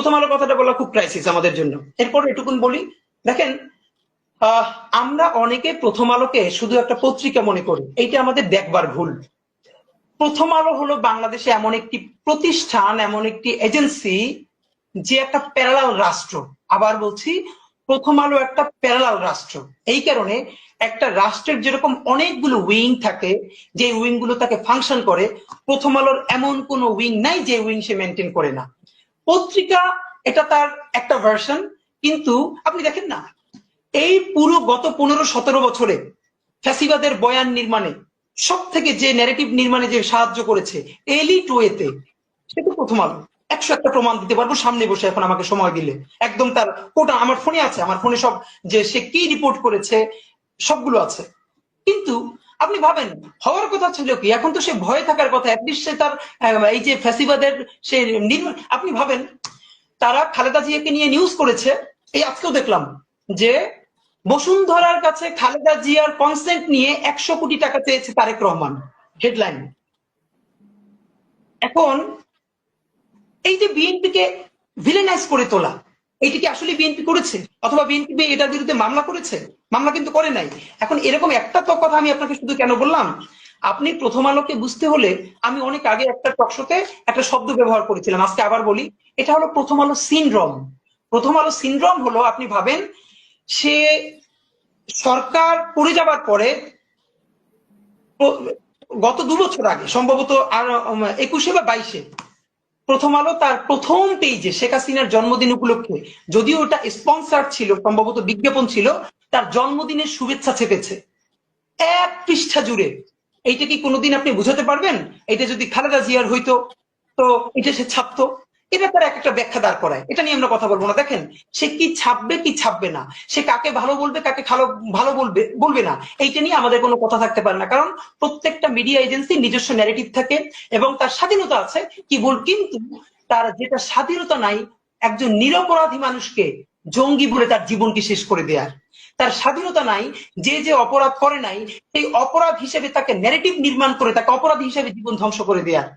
প্রথম আলো কথাটা বলা খুব ক্রাইসিস আমাদের জন্য। এরপর এটুকুন বলি, দেখেন, আমরা অনেকে প্রথম আলোকে শুধু একটা পত্রিকা মনে করি, এইটা আমাদের দেখবার ভুল। প্রথম আলো হলো বাংলাদেশে এমন একটি প্রতিষ্ঠান, এমন একটি এজেন্সি, যে একটা প্যারালাল রাষ্ট্র। আবার বলছি, প্রথম আলো একটা প্যারালাল রাষ্ট্র। এই কারণে একটা রাষ্ট্রের যেরকম অনেকগুলো উইং থাকে, যে উইং গুলো তাকে ফাংশন করে, প্রথম আলোর এমন কোনো উইং নাই যে উইং সে মেনটেন করে না। পত্রিকা এটা তার একটা ভার্সন, কিন্তু আপনি দেখেন না, এই পুরো গত 15-17 বছরে ফ্যাসিবাদের বয়ান নির্মাণে সব থেকে যে ন্যারেটিভ নির্মাণে যে সাহায্য করেছে এলিট ওয়েতে, সেটা প্রথম আলো। 101টা প্রমাণ দিতে পারবো সামনে বসে, এখন আমাকে সময় দিলে একদম তার কোটা আমার ফোনে আছে, আমার ফোনে সব, যে সে কি রিপোর্ট করেছে সবগুলো আছে। কিন্তু আপনি ভাবেন, হওয়ার কথা ছিল কি, এখন তো সে ভয়ে থাকার কথা, অ্যাটলিস্ট সে তার এই যে ফ্যাসিবাদের সে আপনি ভাবেন, তারা খালেদা জিয়াকে নিয়ে নিউজ করেছে, এই আজকেও দেখলাম যে বসুন্ধরার কাছে খালেদা জিয়ার কনসেন্ট নিয়ে 100 কোটি টাকা চেয়েছে তারেক রহমান, হেডলাইন। এখন এই যে বিএনপিকে ভিলেনাইজ করে তোলা, এইটা কি আসলে বিএনপি করেছে, অথবা বিএনপি এটার বিরুদ্ধে মামলা করেছে? মামলা কিন্তু করে নাই। এখন এরকম একটা তো কথা আমি আপনাকে শুধু কেন বললাম, আপনি প্রথম আলোকে বুঝতে হলে, আমি অনেক আগে একটা টকশোতে একটা শব্দ ব্যবহার করেছিলাম, আজকে আবার বলি, এটা হলো প্রথম আলো সিনড্রোম। প্রথম আলো সিনড্রোম হলো, আপনি ভাবেন, সে সরকার পড়ে যাবার পরে, গত 2 বছর আগে সম্ভবত, আর 21-এ বা 22-এ, প্রথম আলো তার প্রথম পেজে শেখ হাসিনার জন্মদিন উপলক্ষে, যদিও ওটা স্পন্সার ছিল, সম্ভবত বিজ্ঞাপন ছিল, তার জন্মদিনের শুভেচ্ছা চেপেছে 1 পৃষ্ঠা জুড়ে। এইটা কি কোনোদিন আপনি বুঝাতে পারবেন এটা যদি খালেদা জিয়ার হইতো, তো এটা সে ছাপতো? এটা তার একটা ব্যাখ্যা দাঁড় করায়, এটা নিয়ে আমরা কথা বলবো না। দেখেন, সে কি ছাপবে কি ছাপবে না, সে কাকে ভালো বলবে কাকে ভালো বলবে বলবে না, এইটা নিয়ে আমাদের কোনো কথা থাকতে পারে না, কারণ প্রত্যেকটা মিডিয়া এজেন্সি নিজস্ব ন্যারেটিভ থাকে এবং তার স্বাধীনতা আছে কি বল। কিন্তু তার যেটা স্বাধীনতা নাই, একজন নিরপরাধী মানুষকে জঙ্গি বলে তার জীবনকে শেষ করে দেয়ার। তার স্বাধীনতা নাই যে যে অপরাধ করে নাই, সেই অপরাধ হিসেবে তাকে ন্যারেটিভ নির্মাণ করে তাকে অপরাধী হিসেবে জীবন ধ্বংস করে দেয়ার।